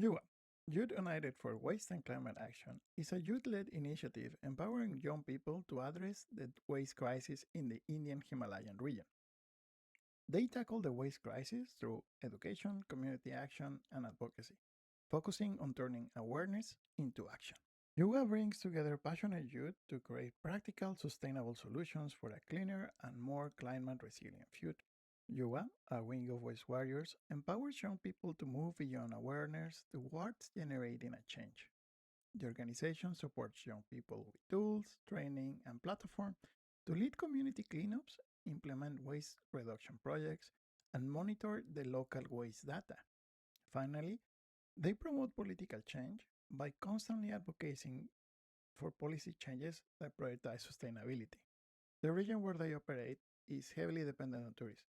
YUWA, Youth United for Waste and Climate Action, is a youth led initiative empowering young people to address the waste crisis in the Indian Himalayan region. They tackle the waste crisis through education, community action, and advocacy, focusing on turning awareness into action. YUWA brings together passionate youth to create practical, sustainable solutions for a cleaner and more climate resilient future. YUWA, a wing of Waste Warriors, empowers young people to move beyond awareness towards generating a change. The organization supports young people with tools, training, and platform to lead community cleanups, implement waste reduction projects, and monitor the local waste data. Finally, they promote political change by constantly advocating for policy changes that prioritize sustainability. The region where they operate is heavily dependent on tourism,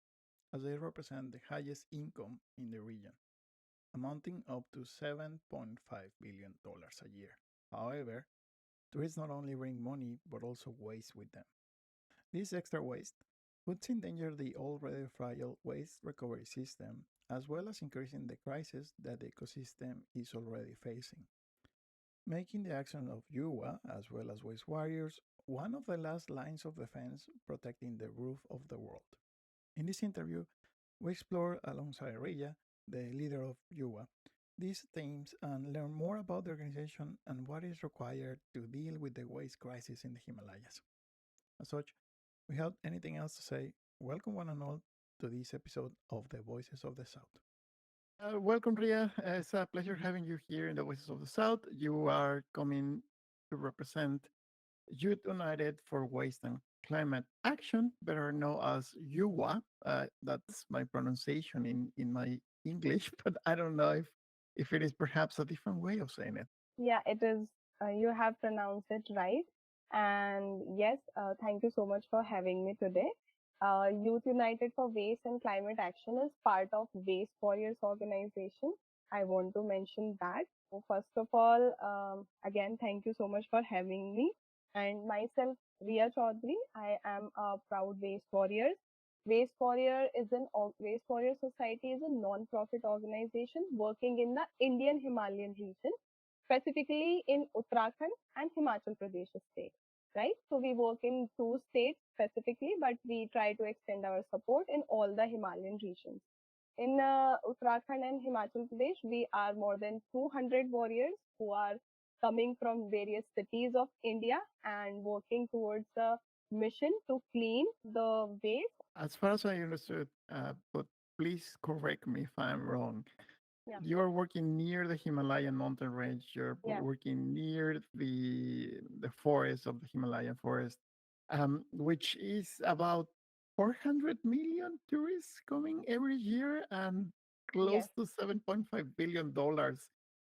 as they represent the highest income in the region, amounting up to $7.5 billion a year. However, tourists not only bring money but also waste with them. This extra waste puts in danger the already fragile waste recovery system, as well as increasing the crisis that the ecosystem is already facing, making the action of YUWA, as well as Waste Warriors, one of the last lines of defense protecting the roof of the world. In this interview, we explore alongside Riya, the leader of YUWA, these themes and learn more about the organization and what is required to deal with the waste crisis in the Himalayas. As such, without anything else to say, welcome one and all to this episode of the Voices of the South. Welcome, Ria. It's a pleasure having you here in the Voices of the South. You are coming to represent Youth United for Waste and Climate Action, better known as YUWA. That's my pronunciation in my English, but I don't know if it is perhaps a different way of saying it. Yeah, it is. You have pronounced it right. And yes, thank you so much for having me today. Youth United for Waste and Climate Action is part of Waste Warriors organization. I want to mention that. So first of all, again, thank you so much for having me. And myself, Riya Chaudhary, I am a proud Waste Warrior. Waste Warrior Society is a non-profit organization working in the Indian Himalayan region, specifically in Uttarakhand and Himachal Pradesh state, right? So we work in two states specifically, but we try to extend our support in all the Himalayan regions. In Uttarakhand and Himachal Pradesh, we are more than 200 warriors who are coming from various cities of India and working towards a mission to clean the waste. As far as I understood, but please correct me if I'm wrong. Yeah. You're working near the Himalayan mountain range. You're Yeah. working near the forest of the Himalayan forest, which is about 400 million tourists coming every year and close Yes. to $7.5 billion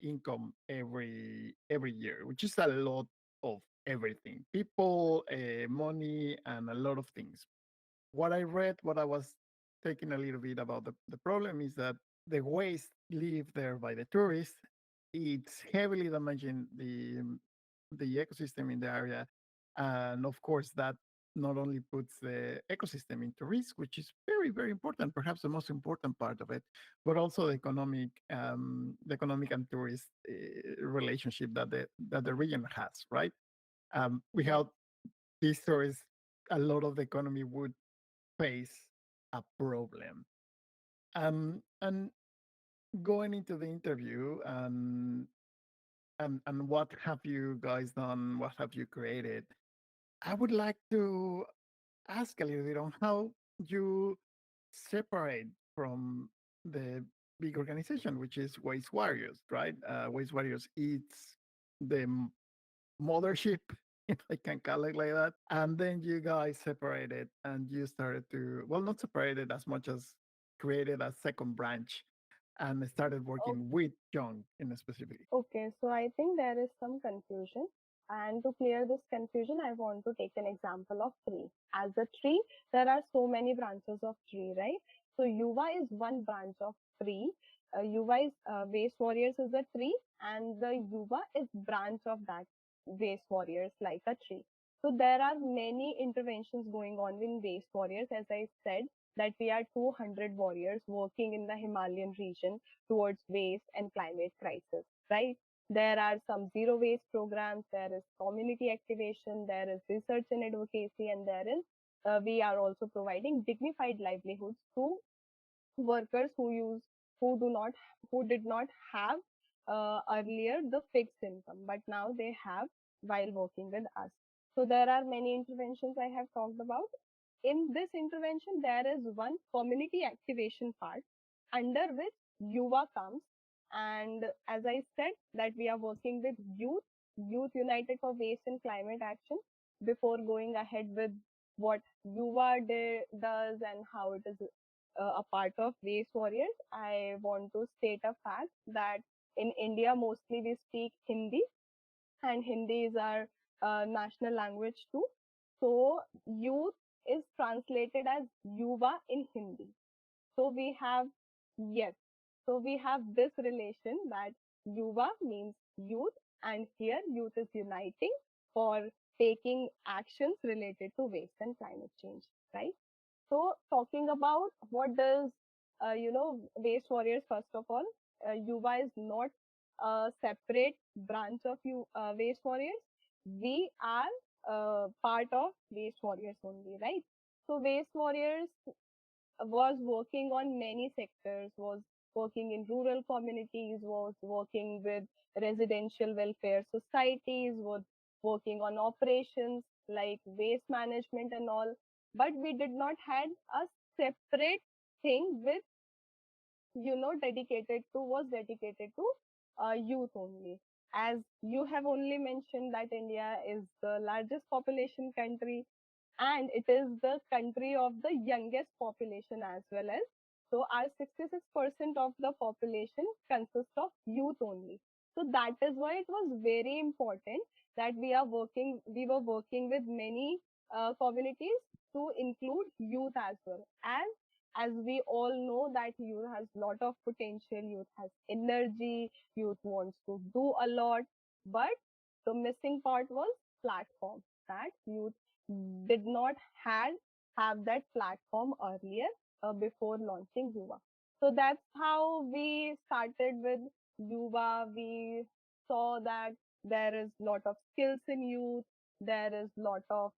income every year, which is a lot of everything: people, money, and a lot of things. What I read, what I was taking a little bit about the problem is that the waste leave there by the tourists. It's heavily damaging the ecosystem in the area, and of course that not only puts the ecosystem into risk, which is very important, perhaps the most important part of it, but also the economic and tourist relationship that the region has. Right? Yes. Without these tourists, a lot of the economy would face a problem. And going into the interview, and what have you guys done? What have you created? I would like to ask a little bit on how you separate from the big organization, which is Waste Warriors, right? Waste Warriors, it's the mothership, if I can call it like that. And then you guys separated and you started to, well, not separated as much as created a second branch and started working with Young in specifically. Okay, so I think there is some confusion. And to clear this confusion, I want to take an example of tree. As a tree, there are so many branches of tree, right? So Yuva is one branch of tree. Yuva is Waste Warriors is a tree, and the Yuva is branch of that Waste Warriors like a tree. So there are many interventions going on in waste warriors. As I said, that we are 200 warriors working in the Himalayan region towards waste and climate crisis, right? There are some zero waste programs, there is community activation, there is research and advocacy, and there is we are also providing dignified livelihoods to workers who do not who did not have earlier the fixed income, but now they have while working with us. So there are many interventions I have talked about. In this intervention, there is one community activation part under which YUWA comes. And as I said, that we are working with Youth United for Waste and Climate Action. Before going ahead with what does and how it is a part of Waste Warriors, I want to state a fact that in India, mostly we speak Hindi, and Hindi is our national language too. So, youth is translated as Yuva in Hindi. So we have, yes, so we have this relation that Yuva means youth, and here youth is uniting for taking actions related to waste and climate change, right? So talking about what does waste warriors, first of all, Yuva is not a separate branch of waste warriors. We are part of waste warriors only, right? So waste warriors was working on many sectors, was working in rural communities, was working with residential welfare societies, was working on operations like waste management and all. But we did not had a separate thing with dedicated to youth only. As you have only mentioned that India is the largest population country, and it is the country of the youngest population as well as. So our 66% of the population consists of youth only. So that is why it was very important that we were working with many communities to include youth as well. As we all know that youth has lot of potential, youth has energy, youth wants to do a lot, but the missing part was platform, that youth did not had have that platform earlier before launching YUWA. So that's how we started with YUWA. We saw that there is lot of skills in youth, there is lot of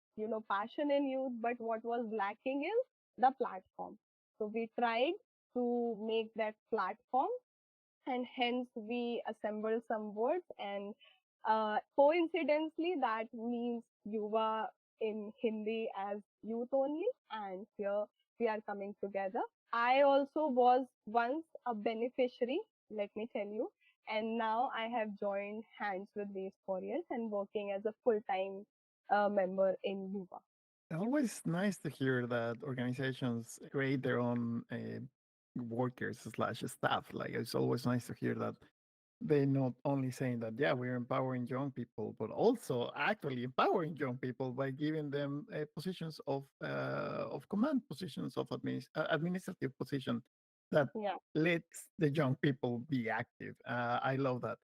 passion in youth, but what was lacking is the platform. So we tried to make that platform, and hence we assembled some words, and coincidentally that means Yuva in Hindi as youth only, and here we are coming together. I also was once a beneficiary, let me tell you, and now I have joined hands with these warriors and working as a full-time member in Yuva. Always nice to hear that organizations create their own workers slash staff. Like it's always nice to hear that they not only saying that yeah we're empowering young people, but also actually empowering young people by giving them positions of command, positions of administrative position that Yeah. lets the young people be active. I love that,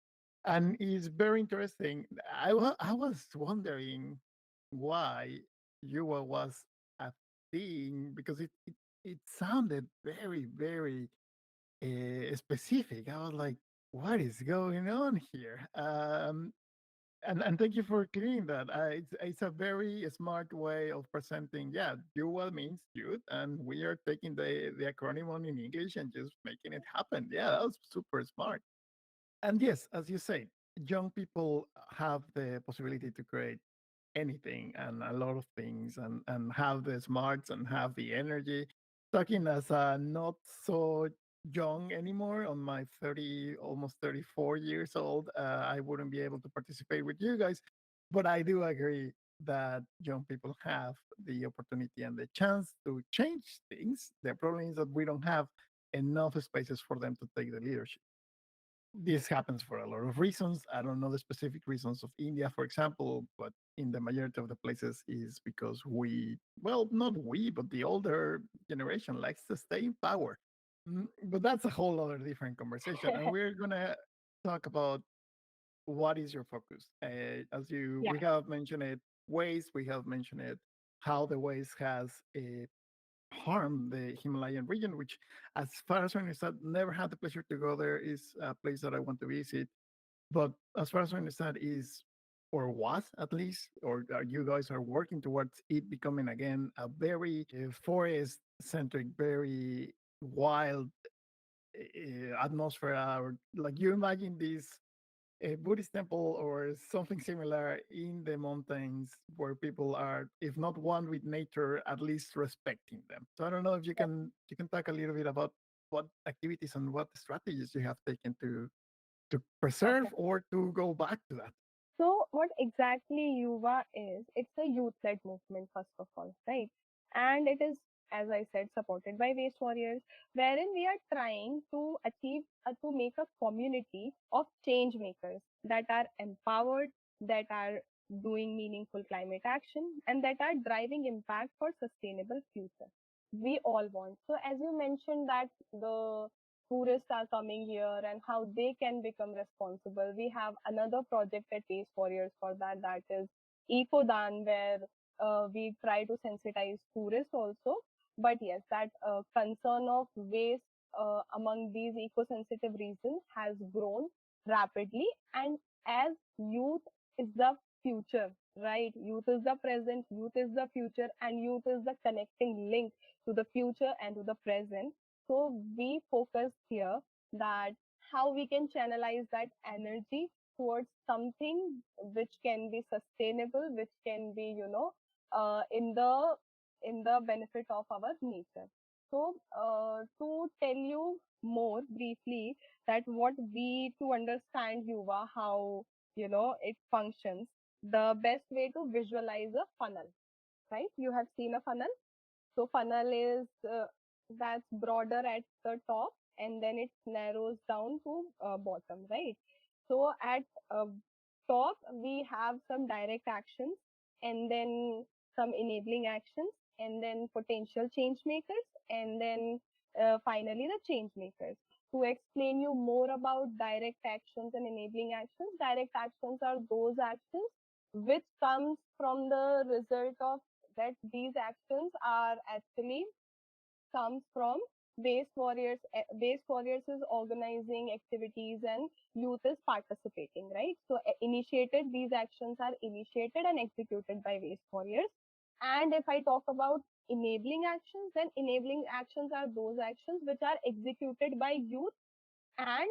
and it's very interesting. I was wondering why Yuwa was a thing because it sounded very specific. I was like, what is going on here? And thank you for clearing that. It's a very smart way of presenting. Yeah, UWA means youth, and we are taking the acronym on in English and just making it happen. Yeah, that was super smart. And yes, as you say, young people have the possibility to create anything and a lot of things and have the smarts and have the energy. Talking as a not so young anymore on my 30, almost 34 years old, I wouldn't be able to participate with you guys. But I do agree that young people have the opportunity and the chance to change things. The problem is that we don't have enough spaces for them to take the leadership. This happens for a lot of reasons. I don't know the specific reasons of India, for example, but in the majority of the places is because well, not we, but the older generation likes to stay in power. But that's a whole other different conversation. And we're going to talk about what is your focus. As Yeah. we have mentioned it, waste. We have mentioned it, how the waste has harmed the Himalayan region, which, as far as I understand, never had the pleasure to go there. Is a place that I want to visit. But as far as I understand, is or was at least, or you guys are working towards it becoming again a very forest centric, very wild atmosphere. Or like you imagine this a Buddhist temple or something similar in the mountains where people are, if not one with nature, at least respecting them. So I don't know if you can talk a little bit about what activities and what strategies you have taken to preserve Perfect. or to go back to that. So, what exactly YUWA is, it's a youth led movement, first of all, right? And it is, as I said, supported by Waste Warriors, wherein we are trying to achieve, to make a community of change makers that are empowered, that are doing meaningful climate action, and that are driving impact for sustainable future. We all want. So, as you mentioned, that the tourists are coming here and how they can become responsible. We have another project at Waste Warriors for that, that is Ecodan, where we try to sensitize tourists also. But yes, that concern of waste among these eco-sensitive regions has grown rapidly. And as youth is the future, right? Youth is the present, youth is the future, and youth is the connecting link to the future and to the present. So we focus here that how we can channelize that energy towards something which can be sustainable, which can be, in the benefit of our nature. So to tell you more briefly that what we to understand YUWA, how it functions, the best way to visualize a funnel, right? You have seen a funnel. So funnel is that's broader at the top and then it narrows down to bottom, right? So at top we have some direct actions and then some enabling actions and then potential change makers and then finally the change makers. To explain you more about direct actions and enabling actions, direct actions are those actions which comes from the result of that these actions are actually comes from Waste Warriors is organizing activities and youth is participating, right? So initiated, these actions are initiated and executed by Waste Warriors. And if I talk about enabling actions, then enabling actions are those actions which are executed by youth and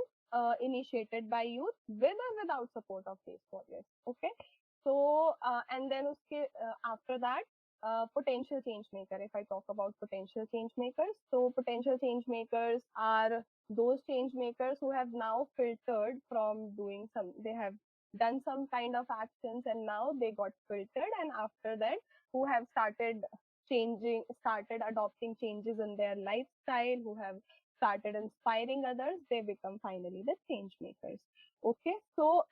initiated by youth with or without support of Waste Warriors. Okay. So and then after that, potential change maker. If I talk about potential change makers, so potential change makers are those change makers who have now filtered from doing some. They have done some kind of actions and now they got filtered, and after that, who have started adopting changes in their lifestyle, who have started inspiring others, they become finally the change makers. Okay, so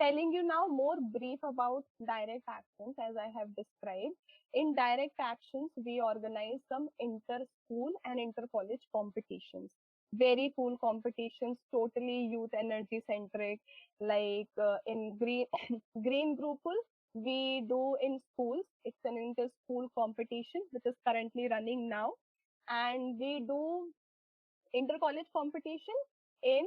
telling you now more brief about direct actions as I have described. In direct actions, we organize some inter-school and inter-college competitions. Very cool competitions, totally youth energy centric, like in green green groupal we do in schools. It's an inter-school competition which is currently running now, and we do inter-college competition in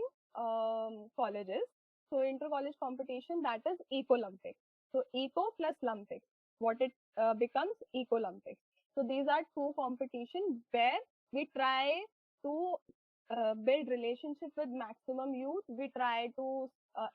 colleges. So inter-college competition, that is Eco-Olympics. So Eco plus Olympics, what it becomes Eco-Olympics. So these are two competitions where we try to build relationship with maximum youth. We try to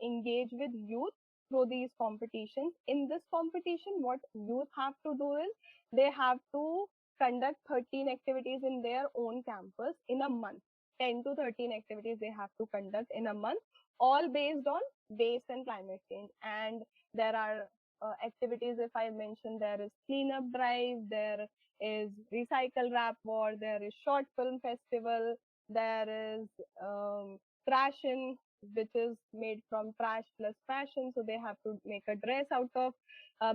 engage with youth through these competitions. In this competition, what youth have to do is they have to conduct 13 activities in their own campus in a month. 10 to 13 activities they have to conduct in a month, all based on waste and climate change. And there are activities, if I mention, there is cleanup drive, there is recycle rap war, there is short film festival, there is trash in, which is made from trash plus fashion. So they have to make a dress out of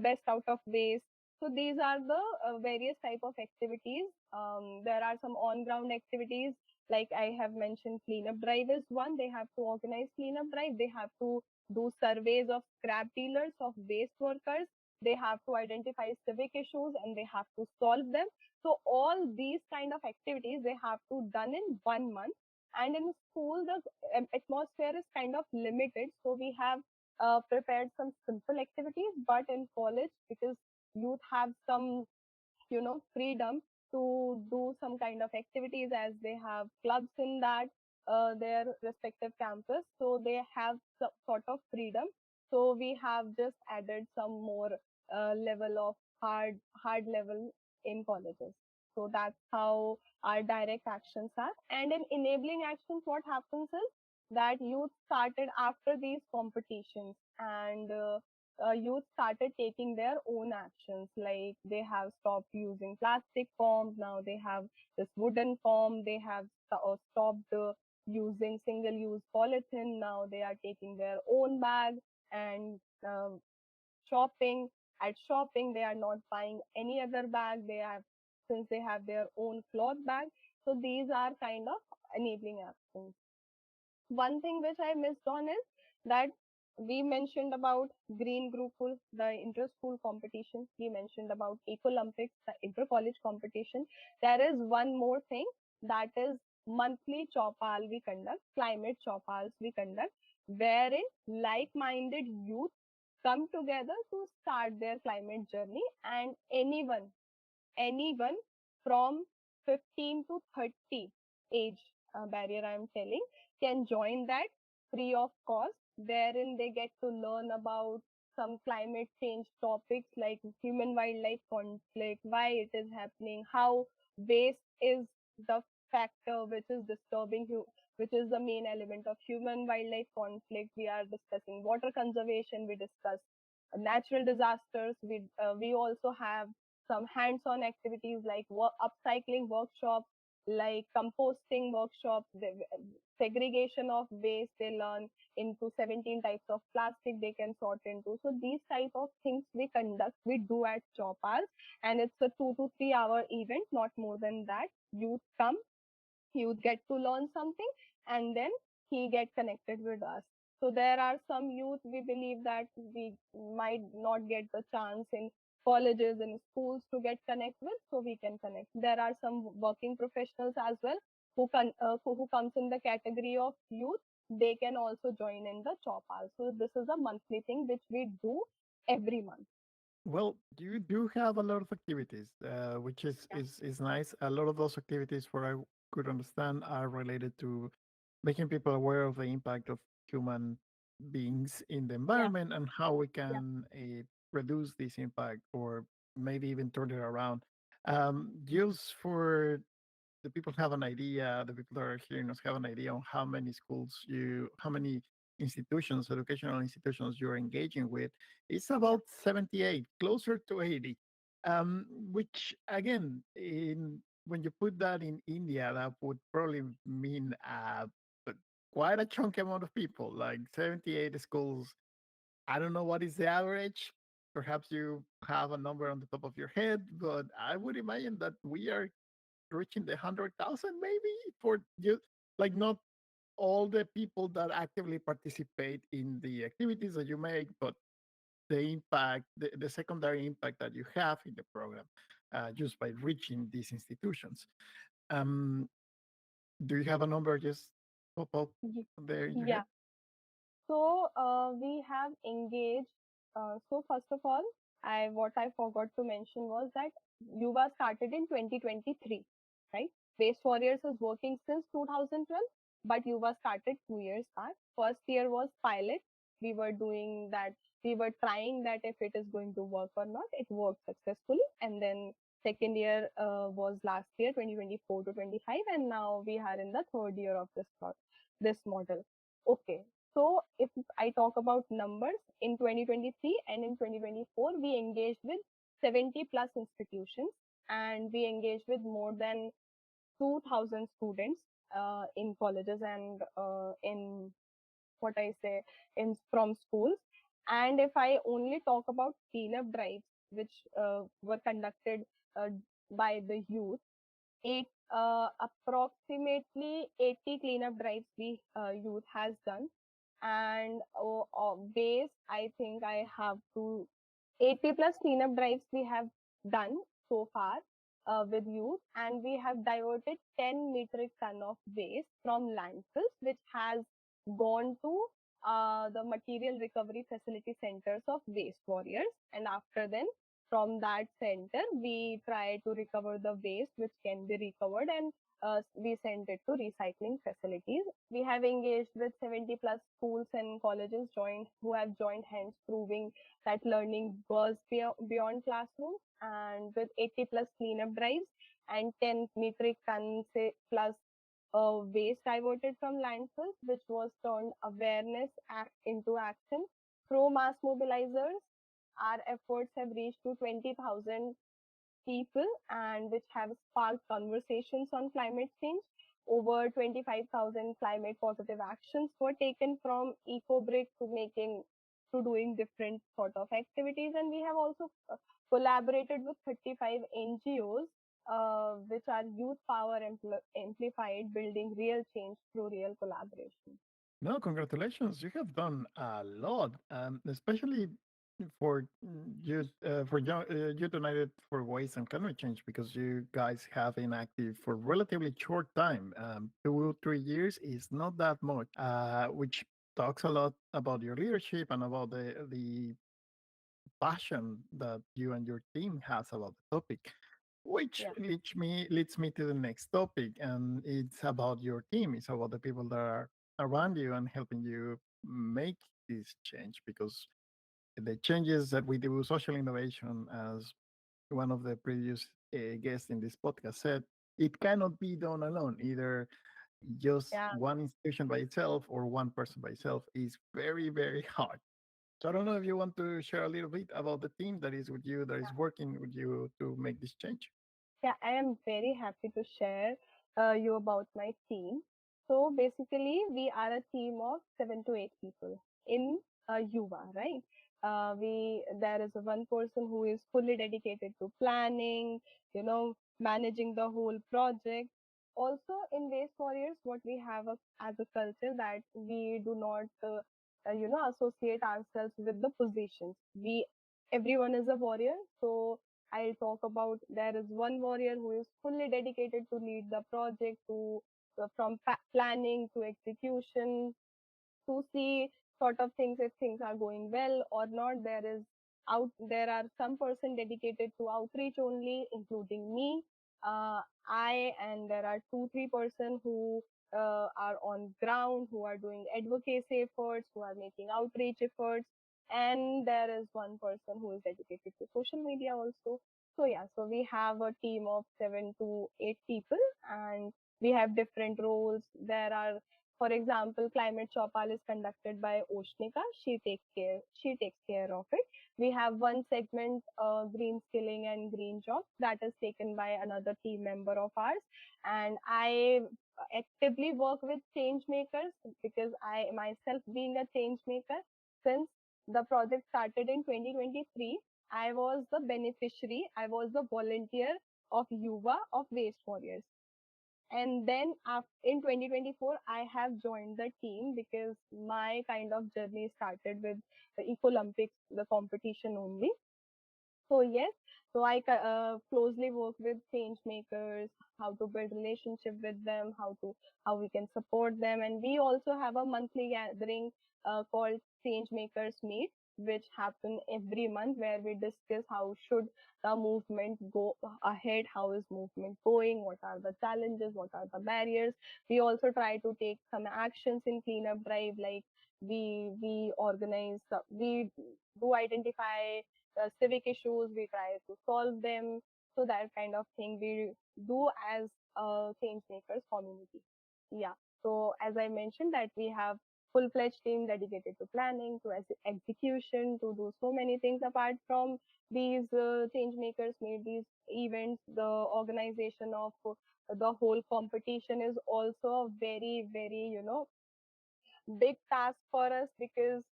best out of waste. So these are the various type of activities. There are some on ground activities like I have mentioned, cleanup drive is one. They have to organize cleanup drive. They have to do surveys of scrap dealers, of waste workers. they have to identify civic issues and they have to solve them. So all these kind of activities they have to done in 1 month. And in school the atmosphere is kind of limited, so we have prepared some simple activities. But in college, because youth have some freedom to do some kind of activities, as they have clubs in that their respective campus, so they have some sort of freedom. So we have just added some more level of hard level in colleges. So that's how our direct actions are. And in enabling actions, what happens is that youth started after these competitions, and youth started taking their own actions. Like they have stopped using plastic forms. Now they have this wooden form. They have stopped using single use polythene. Now they are taking their own bag. And shopping at shopping, they are not buying any other bag. They have, since they have their own cloth bag. So these are kind of enabling actions. One thing which I missed on is that we mentioned about green group pool, the inter-school competition. We mentioned about Eco-Olympics, the inter-college competition. There is one more thing, that is monthly Chopal we conduct, climate Chopals we conduct, wherein like-minded youth come together to start their climate journey. And anyone from 15 to 30 age barrier I'm telling, can join that free of cost, wherein they get to learn about some climate change topics like human wildlife conflict, why it is happening, how waste is the factor which is disturbing which is the main element of human wildlife conflict. We are discussing water conservation, we discuss natural disasters. We also have some hands-on activities like upcycling workshops, like composting workshops, segregation of waste they learn into 17 types of plastic they can sort into. So these type of things we do at Chopals, and it's a 2 to 3 hour event, not more than that. Youth come, he would get to learn something, and then he get connected with us. So there are some youth, we believe that we might not get the chance in colleges and schools to get connect with, so we can connect. There are some working professionals as well who comes in the category of youth. They can also join in the chopal. So this is a monthly thing which we do every month. Well, you do have a lot of activities, which is nice. A lot of those activities, what I could understand, are related to making people aware of the impact of human beings in the Yeah, environment and how we yeah, can reduce this impact or maybe even turn it around. Just for the people have an idea, the people that are hearing us have an idea on how many institutions, educational institutions you're engaging with. It's yeah, about 78, closer to 80. Which again, when you put that in India, that would probably mean quite a chunky amount of people, like 78 schools. I don't know what is the average. Perhaps you have a number on the top of your head, but I would imagine that we are reaching the 100,000 maybe for you, like not all the people that actively participate in the activities that you make, but the impact, the secondary impact that you have in the program, just by reaching these institutions. Um, do you have a number just pop up there in your head? yeah. So we have engaged. So first of all, I what I forgot to mention was that YUWA started in 2023, right? Waste Warriors is working since 2012, but YUWA started 2 years back. First year was pilot. We were doing that. We were trying that if it is going to work or not. It worked successfully, and then second year was last year, 2024 to 25, and now we are in the third year of this model. Okay, so if I talk about numbers, in 2023 and in 2024, we engaged with 70 plus institutions, and we engaged with more than 2,000 students in colleges and in what I say in from schools. And if I only talk about cleanup drives, which were conducted uh, by the youth, approximately 80 cleanup drives we youth has done. And base, I think I have to 80 plus cleanup drives we have done so far with youth, and we have diverted 10 metric ton of waste from landfills, which has gone to the material recovery facility centers of waste warriors. And after then, from that center, we try to recover the waste which can be recovered, and we send it to recycling facilities. We have engaged with 70 plus schools and colleges joined who have joined hands, proving that learning was beyond classrooms, and with 80 plus cleanup drives and 10 metric tons plus waste diverted from landfills, which was turned awareness into action through mass mobilizers. Our efforts have reached to 20,000 people and which have sparked conversations on climate change. Over 25,000 climate positive actions were taken from eco break to making to doing different sort of activities, and we have also collaborated with 35 NGOs, which are youth power amplified, building real change through real collaboration. No, congratulations. You have done a lot, especially for Youth United for Waste and Climate Change, because you guys have been active for relatively short time. 2 3 years is not that much, which talks a lot about your leadership and about the passion that you and your team has about the topic, which Yeah, leads me to the next topic, and it's about your team. It's about the people that are around you and helping you make this change, because the changes that we do, social innovation, as one of the previous guests in this podcast said, it cannot be done alone. Either just yeah. one institution by itself or one person by itself is very, very hard. So I don't know if you want to share a little bit about the team that is with you, that is working with you to make this change. Yeah, I am very happy to share you about my team. So basically, we are a team of 7 to 8 people in YUWA, right? We There is a one person who is fully dedicated to planning, managing the whole project. Also, in Waste Warriors, what we have as a culture that we do not, associate ourselves with the positions. We Everyone is a warrior, so I'll talk about there is one warrior who is fully dedicated to lead the project to from planning to execution to see sort of things if things are going well or not. There are some person dedicated to outreach only, including me. I and there are 2 3 person who are on ground, who are doing advocacy efforts, who are making outreach efforts, and there is one person who is dedicated to social media also. So yeah, so we have a team of 7 to 8 people, and we have different roles. There are, for example, climate chopal is conducted by Oshnika. She takes care of it. We have one segment, green skilling and green jobs, that is taken by another team member of ours. And I actively work with change makers because I myself being a change maker since the project started in 2023. I was the beneficiary. I was the volunteer of YUWA of Waste Warriors, and then in 2024 I have joined the team because my kind of journey started with the Ecolympics, the competition only. So yes, so I closely work with change makers, how to build relationship with them, how we can support them, and we also have a monthly gathering called Change Makers Meet, which happen every month, where we discuss how should the movement go ahead, how is movement going, what are the challenges, what are the barriers. We also try to take some actions in cleanup drive, like we organize, we do identify civic issues, we try to solve them. So that kind of thing we do as a change makers community. Yeah. So as I mentioned that we have full-fledged team dedicated to planning, to execution, to do so many things apart from these change makers made these events. The organization of the whole competition is also a very, very, big task for us because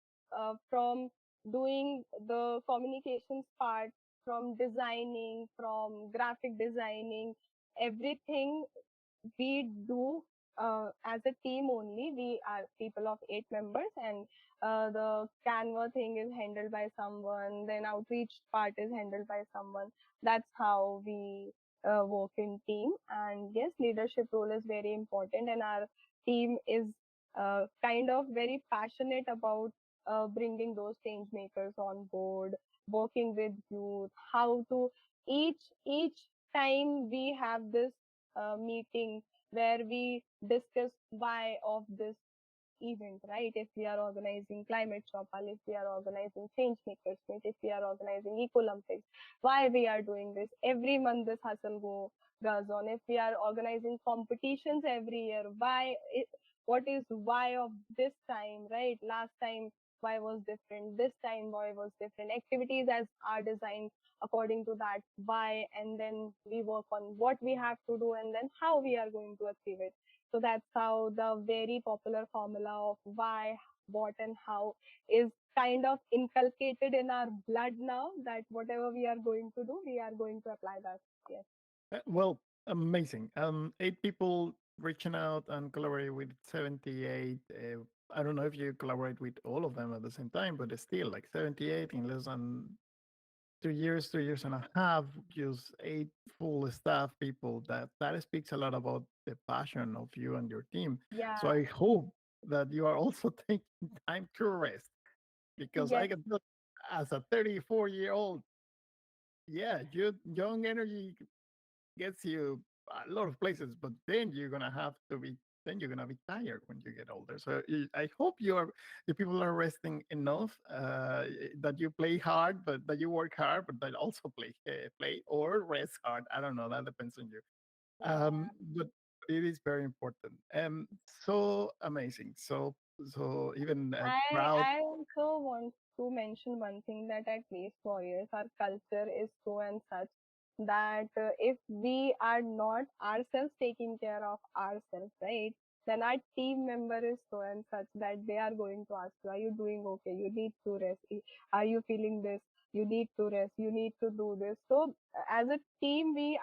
from doing the communications part, from designing, from graphic designing, everything we do as a team only. We are people of 8 members, and the Canva thing is handled by someone. Then outreach part is handled by someone. That's how we work in team. And yes, leadership role is very important, and our team is kind of very passionate about bringing those change makers on board, working with youth, how to each time we have this meeting where we discuss why of this event, right? If we are organizing climate chopal, if we are organizing change makers meet, if we are organizing eco olympics, why we are doing this every month, this hustle goes on. If we are organizing competitions every year, what is why of this time, right? Last time why was different, this time why was different. Activities as are designed according to that why, and then we work on what we have to do and then how we are going to achieve it. So that's how the very popular formula of why, what, and how is kind of inculcated in our blood now, that whatever we are going to do, we are going to apply that. Yes. Well, amazing. 8 people reaching out and collaborate with 78. I don't know if you collaborate with all of them at the same time, but it's still like 78 in less than 2 years, 2 years and a half, just 8 full staff people. That speaks a lot about the passion of you and your team. Yeah. So I hope that you are also taking time to rest, because I Yes. can tell as a 34-year-old, yeah, young energy gets you a lot of places, but then you're gonna be tired when you get older. So I hope the people are resting enough, that you play hard, but that you work hard, but that also play or rest hard. I don't know. That depends on you. Yeah. But it is very important. So amazing. So even proud. I also want to mention one thing, that at Waste Warriors, our culture is so and such that if we are not ourselves taking care of ourselves, right, then our team member is so and such that they are going to ask you, are you doing okay? You need to rest. Are you feeling this? You need to rest. You need to do this. So as a team, we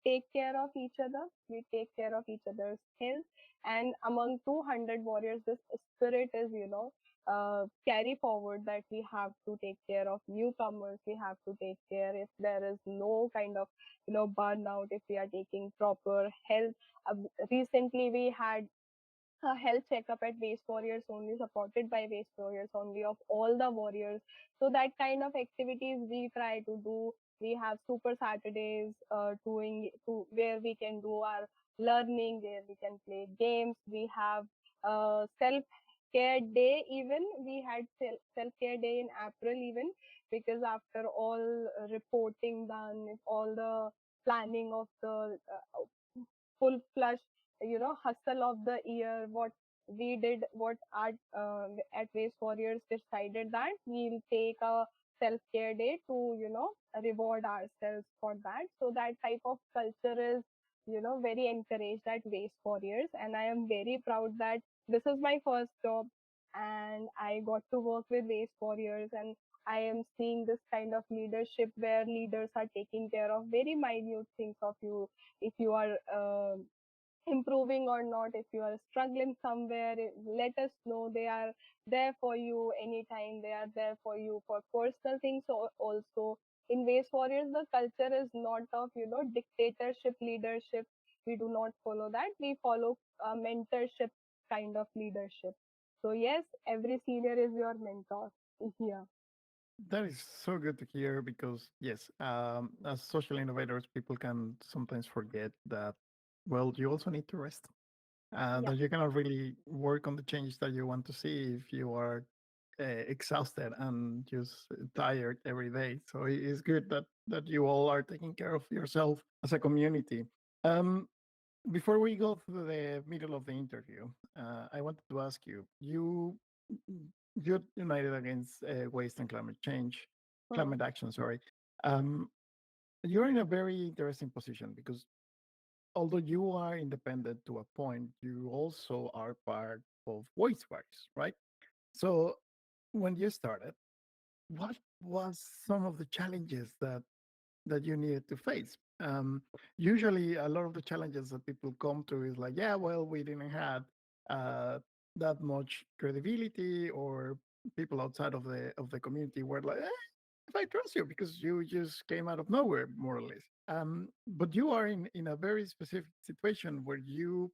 take care of each other. We take care of each other's health, and among 200 warriors, this spirit is, carry forward, that we have to take care of newcomers. We have to take care if there is no kind of, burnout, if we are taking proper health. Recently we had a health checkup at Waste Warriors only, supported by Waste Warriors only, of all the warriors. So that kind of activities we try to do. We have super Saturdays, doing to where we can do our learning, where we can play games. We have self care day. Even we had self care day in April, even because after all reporting done, if all the planning of the full flush, hustle of the year, what we did, what at Waste Warriors decided that we'll take a self-care day to, reward ourselves for that. So that type of culture is, very encouraged at Waste Warriors, and I am very proud that this is my first job and I got to work with Waste Warriors, and I am seeing this kind of leadership where leaders are taking care of very minute things of you. If you are improving or not, if you are struggling somewhere, let us know. They are there for you anytime. They are there for you for personal things. Also in Waste Warriors, the culture is not of, dictatorship leadership. We do not follow that. We follow mentorship kind of leadership. So yes, every senior is your mentor. Yeah. That is so good to hear, because yes, as social innovators, people can sometimes forget that, well, you also need to rest. Yeah. That you cannot really work on the change that you want to see if you are exhausted and just tired every day. So it's good that you all are taking care of yourself as a community. Um, Before we go through the middle of the interview, I wanted to ask you: you're united against waste and climate change, Hmm. climate action. Sorry. Um, you're in a very interesting position, because although you are independent to a point, you also are part of Voice Wires, right? So when you started, what was some of the challenges that that you needed to face. Usually, a lot of the challenges that people come to is like, yeah, well, we didn't have uh, that much credibility, or people outside of the community were like, if I trust you because you just came out of nowhere, more or less. But you are in a very specific situation where you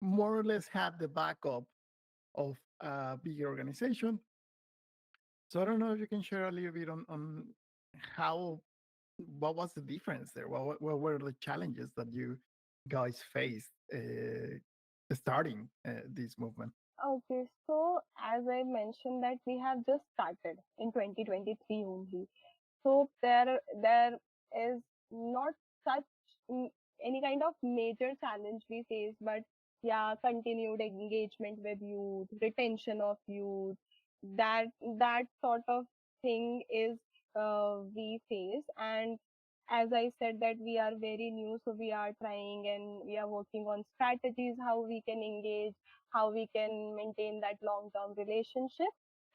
more or less have the backup of a bigger organization. So I don't know if you can share a little bit on how what was the difference there? What were the challenges that you guys faced starting this movement? Okay, so as I mentioned that we have just started in 2023 only. So there is not such mm, any kind of major challenge we face, but yeah, continued engagement with youth, retention of youth, that that sort of thing is we face. And as I said that we are very new, so we are trying and we are working on strategies how we can engage, how we can maintain that long term relationship.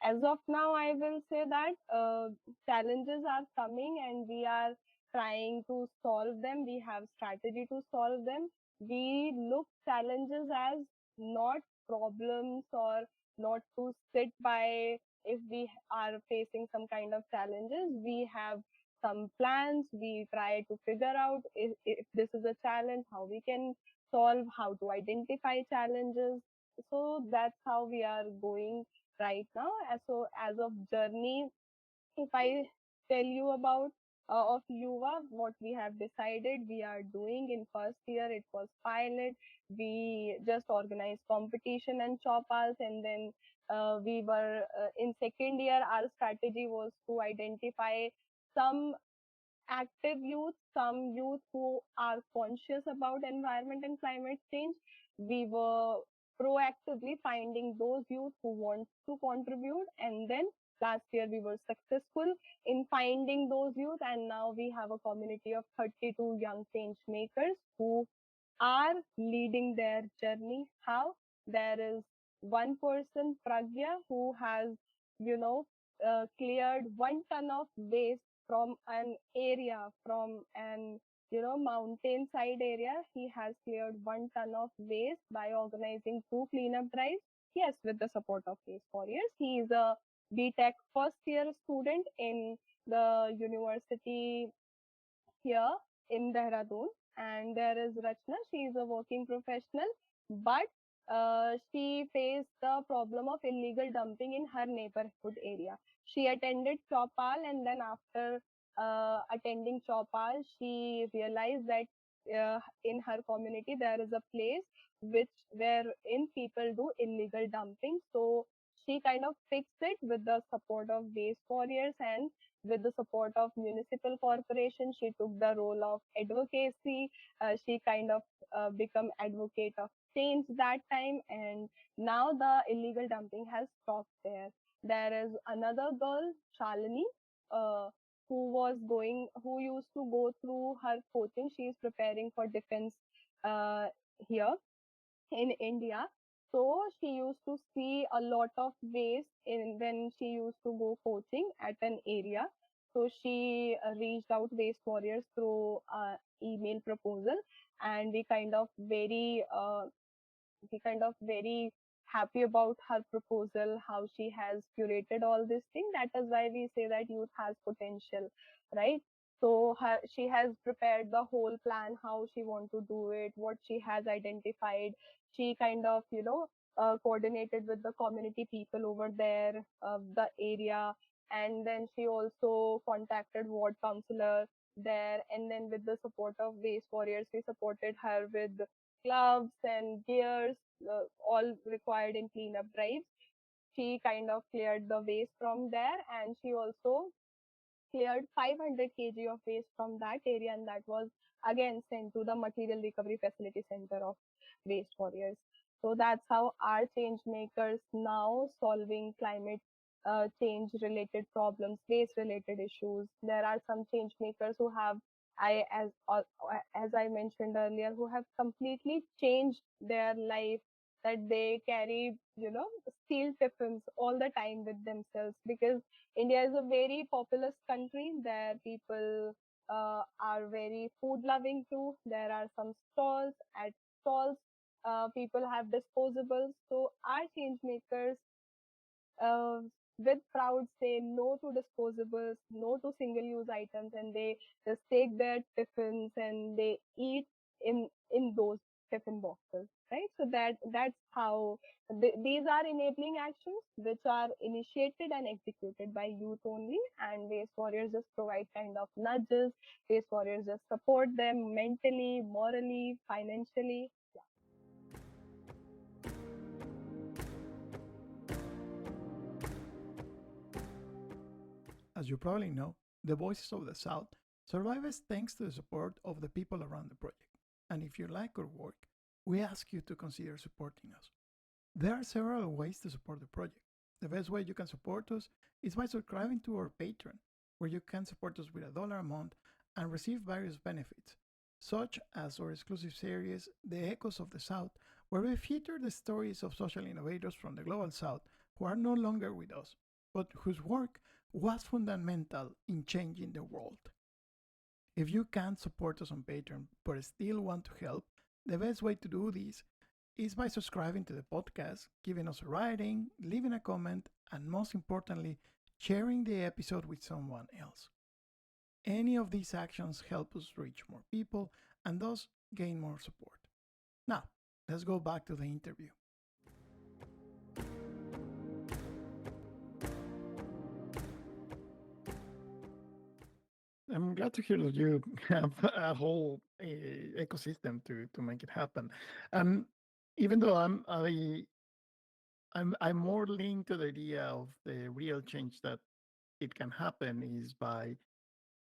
As of now, I will say that challenges are coming and we are trying to solve them. We have strategy to solve them. We look challenges as not problems, or not to sit by if we are facing some kind of challenges. We have some plans. We try to figure out if this is a challenge, how we can solve, how to identify challenges. So that's how we are going right now. So as of journey, if I tell you about of YUWA, what we have decided we are doing in first year, it was pilot. We just organized competition and chopals, and then we were in second year. Our strategy was to identify some active youth, some youth who are conscious about environment and climate change. We were proactively finding those youth who want to contribute, and then last year we were successful in finding those youth, and now we have a community of 32 young change makers who are leading their journey. How? There is one person, Pragya, who has, you know, cleared 1 ton of waste from an area, from an, mountainside area. He has cleared 1 ton of waste by organizing 2 cleanup drives. Yes, with the support of Waste Warriors. He is a BTech first year student in the university here in Dehradun. And there is Rachna. She is a working professional, but she faced the problem of illegal dumping in her neighborhood area. She attended Chopal, and then after attending Chopal, she realized that in her community there is a place which wherein people do illegal dumping. So she kind of fixed it with the support of Waste Warriors, and with the support of municipal corporation. She took the role of advocacy. She kind of become advocate of change that time, and now the illegal dumping has stopped there. There is another girl, Shalini, uh, who used to go through her coaching. She is preparing for defense uh, here in India. So she used to see a lot of waste in when she used to go coaching at an area. So she reached out Waste Warriors through email proposal, and we kind of very happy about her proposal, how she has curated all this thing. That is why we say that youth has potential, right? So she has prepared the whole plan, how she want to do it, what she has identified. She kind of, coordinated with the community people over there, the area, and then she also contacted ward councillor there, and then with the support of Waste Warriors, we supported her with gloves and gears, all required in cleanup drives. She kind of cleared the waste from there, and she also cleared 500 kg of waste from that area, and that was again sent to the material recovery facility center of Waste Warriors. So that's how our change makers now solving climate change related problems, waste related issues. There are some change makers who have, I as I mentioned earlier, who have completely changed their life, that they carry, steel tiffins all the time with themselves, because India is a very populous country. There people are very food loving too. There are some stalls. At stalls, people have disposables. So our change makers uh, with proud say no to disposables, no to single use items, and they just take their tiffins and they eat in those tiffin boxes, right? So that's how these are enabling actions which are initiated and executed by youth only, and waste warriors just provide kind of nudges. Waste warriors just support them mentally, morally, financially. As you probably know, the Voices of the South survives thanks to the support of the people around the project. And if you like our work, we ask you to consider supporting us. There are several ways to support the project. The best way you can support us is by subscribing to our Patreon, where you can support us with $1 a month and receive various benefits, such as our exclusive series, The Echoes of the South, where we feature the stories of social innovators from the Global South who are no longer with us, but whose work was fundamental in changing the world. If you can't support us on Patreon but still want to help, the best way to do this is by subscribing to the podcast, giving us a rating, leaving a comment, and most importantly, sharing the episode with someone else. Any of these actions help us reach more people and thus gain more support. Now, let's go back to the interview. I'm glad to hear that you have a whole ecosystem to make it happen. And even though I'm more linked to the idea of the real change that it can happen is by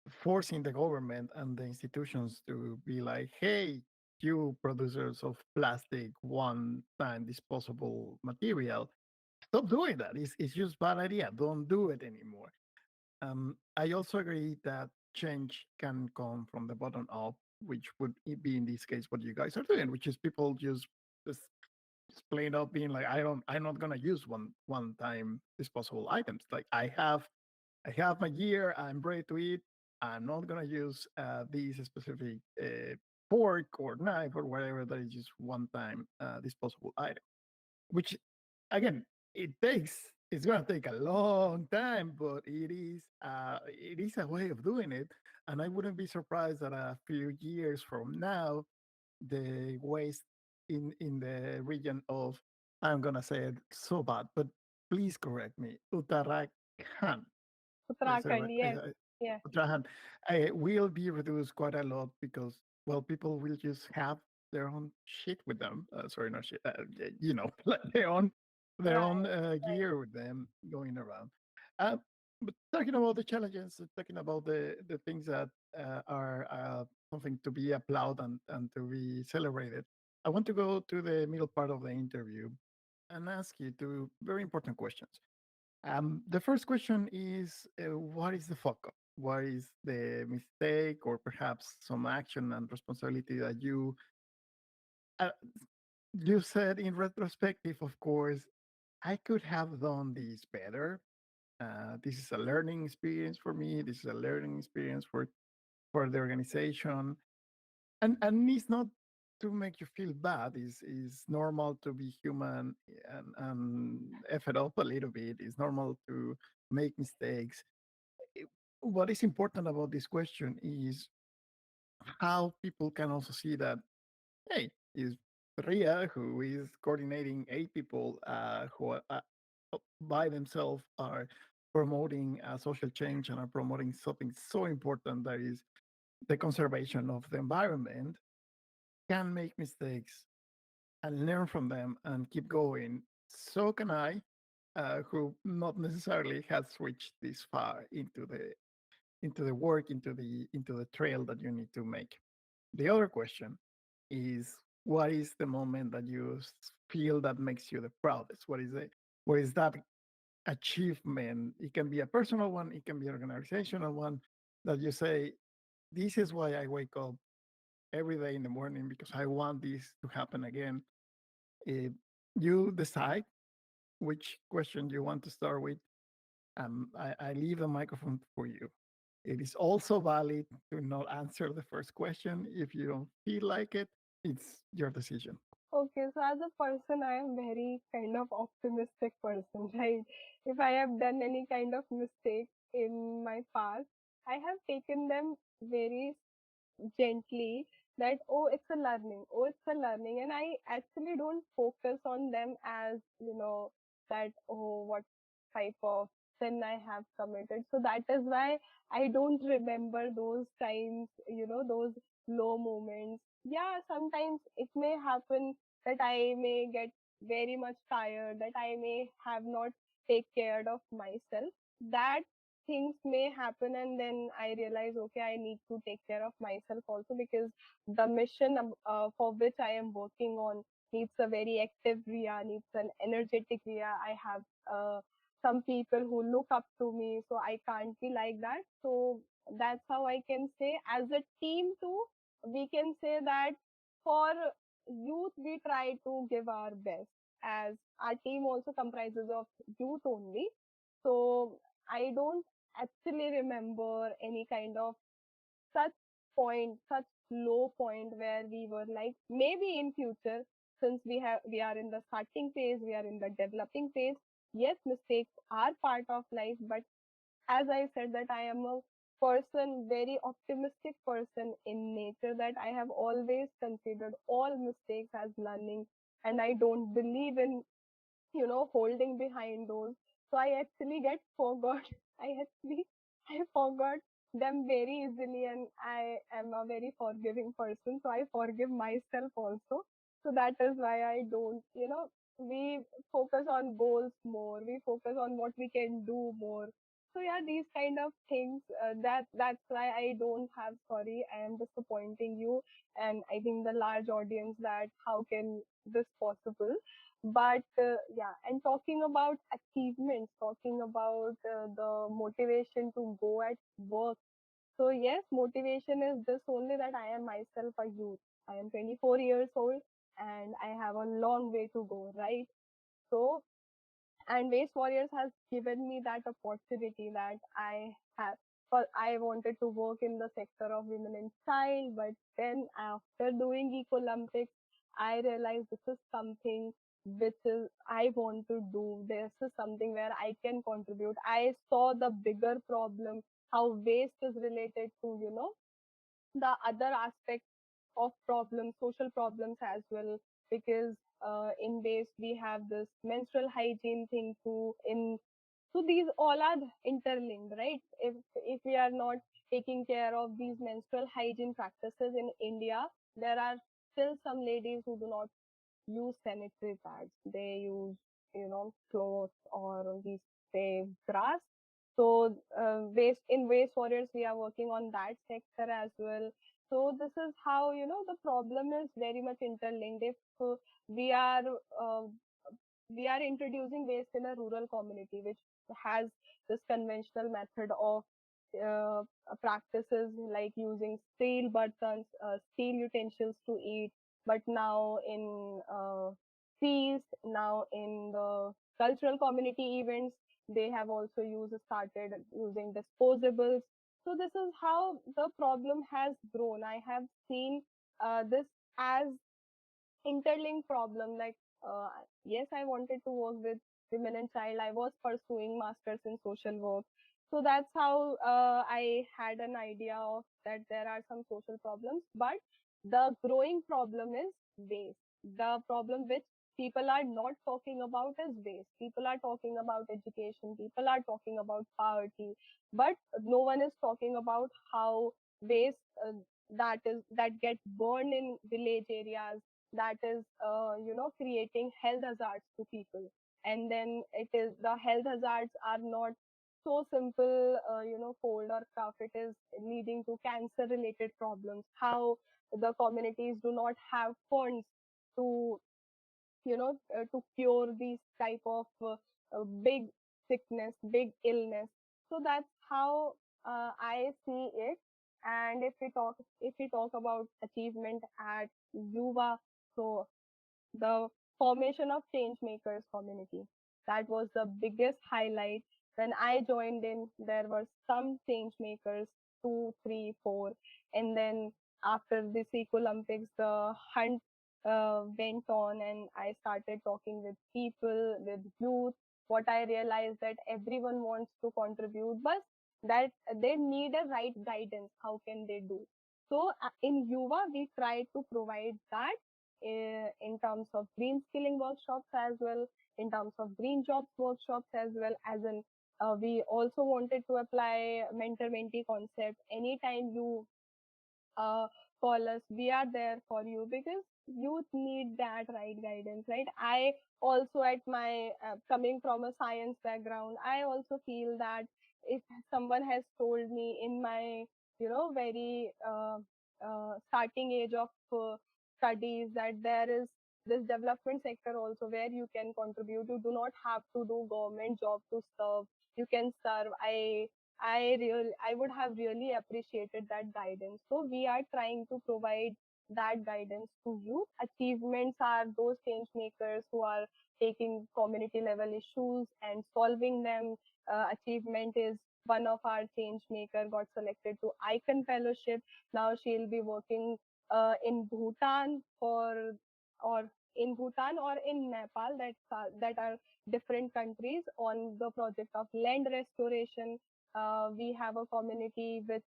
forcing the government and the institutions to be like, hey, you producers of plastic one-time disposable material, stop doing that. It's just bad idea. Don't do it anymore. I also agree that change can come from the bottom up, which would be in this case what you guys are doing, which is people just plain up being like, I'm not gonna use one time disposable items. Like I have my gear, I'm ready to eat. I'm not gonna use these specific fork or knife or whatever that is just one time disposable item. Which again, it's gonna take a long time, but it is a way of doing it. And I wouldn't be surprised that a few years from now, the waste in the region of, I'm gonna say it so bad, but please correct me, Uttarakhand. Is that Uttarakhand, right? yes, yeah, Uttarakhand will be reduced quite a lot because, well, people will just have their own shit with them. Sorry, not shit. Like their right, own right. gear with them going around. Uh, but talking about the challenges, talking about the things that are something to be applauded and to be celebrated, I want to go to the middle part of the interview and ask you two very important questions. The first question is, what is the fuck up? What is the mistake or perhaps some action and responsibility that uh, you said in retrospective, of course, I could have done this better. This is a learning experience for me. This is a learning experience for the organization. And it's not to make you feel bad. Is normal to be human and F it up a little bit. It's normal to make mistakes. It- what is important about this question is how people can also see that, hey, is Ria, who is coordinating 8 people who are, by themselves are promoting social change and are promoting something so important that is the conservation of the environment, can make mistakes and learn from them and keep going. So can I, who not necessarily has switched this far into the work, into the trail that you need to make. The other question is, what is the moment that you feel that makes you the proudest? What is that achievement? It can be a personal one, it can be an organizational one that you say, this is why I wake up every day in the morning because I want this to happen again. If you decide which question you want to start with, I leave the microphone for you. It is also valid to not answer the first question if you don't feel like it. It's your decision. Okay, so as a person, I am very kind of optimistic person, right? If I have done any kind of mistake in my past, I have taken them very gently that oh it's a learning, oh it's a learning, and I actually don't focus on them as that oh what type of sin I have committed. So that is why I don't remember those times, those low moments. Yeah, sometimes it may happen that I may get very much tired, that I may have not take care of myself. That things may happen, and then I realize okay I need to take care of myself also, because the mission for which I am working on needs a very active Riya, needs an energetic Riya. I have some people who look up to me, so I can't be like that. So that's how I can say as a team too, we can say that for youth we try to give our best, as our team also comprises of youth only. So I don't actually remember any kind of such point, such low point where we were like maybe in future, since we are in the starting phase, we are in the developing phase. Yes, mistakes are part of life, but as I said that I am a person, very optimistic person in nature, that I have always considered all mistakes as learning, and I don't believe in holding behind those. So I actually get forgot. I forgot them very easily, and I am a very forgiving person. So I forgive myself also. So that is why I don't, we focus on goals more. We focus on what we can do more. So yeah, these kind of things. That's why I don't have. Sorry, I am disappointing you, and I think the large audience, that how can this possible? But yeah, and talking about achievements, talking about the motivation to go at work. So yes, motivation is this only, that I am myself a youth. I am 24 years old and I have a long way to go, right? So and Waste Warriors has given me that opportunity that I have. But I wanted to work in the sector of women and child, but then after doing Eco Olympics, I realized this is something which is I want to do. This is something where I can contribute. I saw the bigger problem, how waste is related to the other aspects of problems, social problems as well, because in base we have this menstrual hygiene thing too. In so these all are interlinked, right? If we are not taking care of these menstrual hygiene practices in India, there are still some ladies who do not use sanitary pads. They use, cloth or we say grass. So waste warriors, we are working on that sector as well. So this is how the problem is very much interlinked. If we are uh, we are introducing waste in a rural community which has this conventional method of uh, practices like using steel buttons, steel utensils to eat. But now in feast, now in the cultural community events, they have also started using disposables. So this is how the problem has grown. I have seen this as interlinked problem. Like yes, I wanted to work with women and child. I was pursuing masters in social work. So that's how I had an idea of that there are some social problems, but the growing problem is waste. The problem which people are not talking about is waste. People are talking about education, people are talking about poverty, but no one is talking about how waste that get burned in village areas, that is creating health hazards to people. And then it is the health hazards are not so simple, cold or cough. It is leading to cancer related problems, how the communities do not have funds to to cure these type of big sickness, big illness. So that's how I see it. And if we talk about achievement at yuva, so the formation of change makers community, that was the biggest highlight. When I joined in, there were some change makers, two, three, four, and then after this Olympics, the hunt went on, and I started talking with people, with youth. What I realized that everyone wants to contribute, but that they need a right guidance. How can they do? So in YUWA, we try to provide that in terms of green skilling workshops as well, in terms of green jobs workshops as well as in we also wanted to apply mentor mentee concept. Anytime you uh, call us, we are there for you because youth need that right guidance, right? I also, at my coming from a science background, I also feel that if someone has told me in my, very starting age of studies that there is this development sector also where you can contribute, you do not have to do government job to serve, you can serve. I would have really appreciated that guidance. So we are trying to provide that guidance to youth. Achievements are those change makers who are taking community level issues and solving them. Achievement is one of our change maker got selected to Icon Fellowship. Now she'll be working in Bhutan for or in Bhutan or in Nepal, that are different countries on the project of land restoration. We have a community with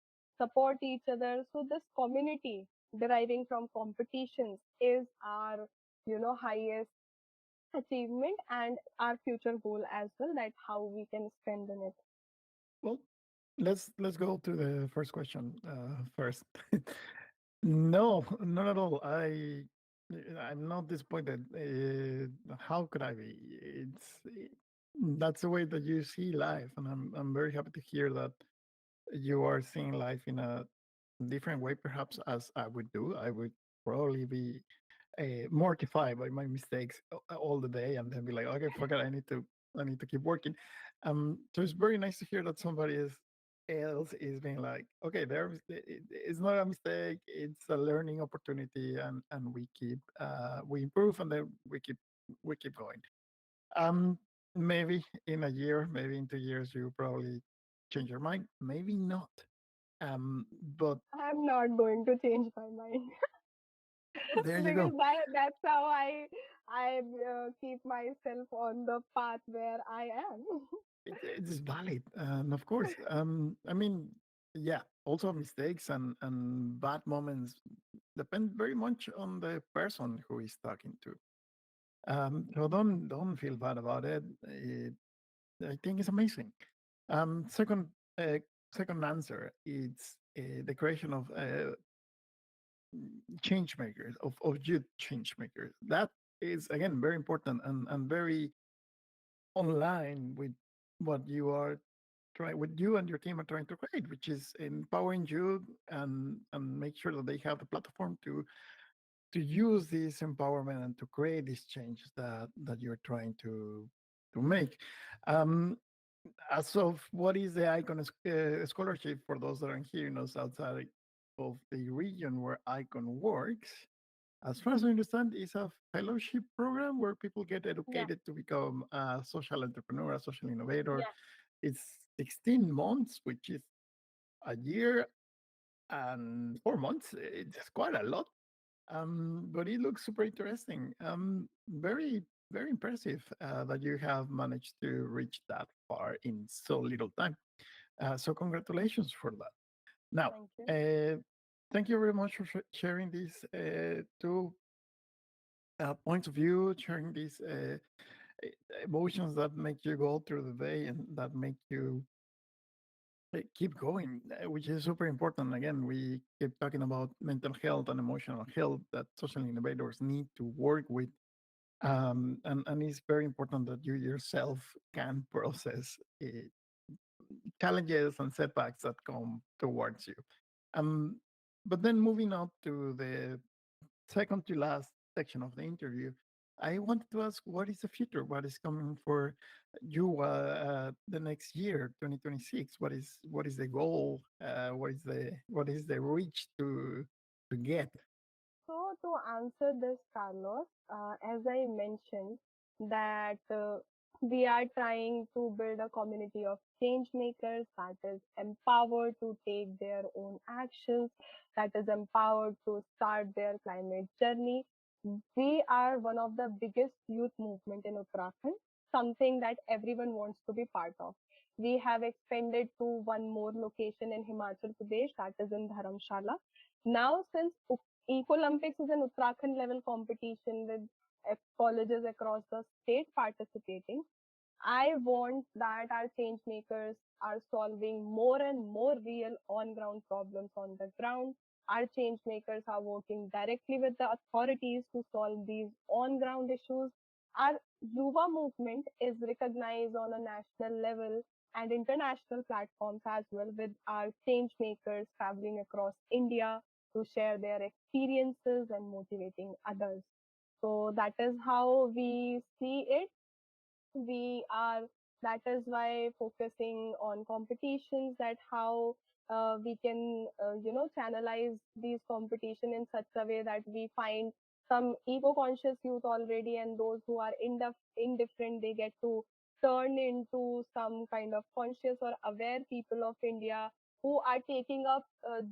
support each other. So this community deriving from competitions is our, highest achievement and our future goal as well, that how we can strengthen it. Well, let's go to the first question first. No, not at all. I'm not disappointed. How could I be? That's the way that you see life, and I'm very happy to hear that you are seeing life in a different way, perhaps as I would do. I would probably be mortified by my mistakes all the day, and then be like, okay, forget. I need to keep working. So it's very nice to hear that somebody else is being like, okay, it's not a mistake. It's a learning opportunity, and we improve, and then we keep going. Um, Maybe in a year, maybe in 2 years, you probably change your mind. Maybe not. But I'm not going to change my mind there you because go. that's how I keep myself on the path where I am. It's valid, and of course, I mean, yeah. Also, mistakes and bad moments depend very much on the person who is talking to. So don't feel bad about it. I think it's amazing. Second, second answer, it's the creation of change makers, of youth change makers. That is again very important and very online with what you are trying, what you and your team are trying to create, which is empowering you and make sure that they have the platform to use this empowerment and to create these changes that you're trying to make. Um, as of what is the Icon scholarship for those that are hearing us outside of the region where Icon works? As far as I understand, it's a fellowship program where people get Yeah, educated to become a social entrepreneur, a social innovator. yeah. It's 16 months, which is a year and 4 months. It's quite a lot, but it looks super interesting. Very, very impressive that you have managed to reach that far in so little time. So congratulations for that. Now, Thank you. thank you very much for sharing these two points of view, sharing these e- emotions that make you go through the day and that make you keep going, which is super important. Again, we keep talking about mental health and emotional health that social innovators need to work with. And it's very important that you yourself can process challenges and setbacks that come towards you. Um, but then moving on to the second to last section of the interview, I wanted to ask, what is the future? What is coming for you the next year, 2026? What is the goal? What is the reach to get? So to answer this, Carlos, as I mentioned, that We are trying to build a community of change makers that is empowered to take their own actions, that is empowered to start their climate journey. We are one of the biggest youth movement in Uttarakhand, something that everyone wants to be part of. We have expanded to one more location in Himachal Pradesh, that is in Dharamshala. Now, since Eco Olympics is an Uttarakhand level competition with colleges across the state participating, I want that our change makers are solving more and more real on ground problems on the ground. Our change makers are working directly with the authorities to solve these on ground issues. Our YUWA movement is recognized on a national level and international platforms as well, with our change makers traveling across India to share their experiences and motivating others. So that is how we see it. We are, that is why focusing on competitions, that how we can channelize these competition in such a way that we find some eco conscious youth already, and those who are indifferent, they get to turn into some kind of conscious or aware people of India who are taking up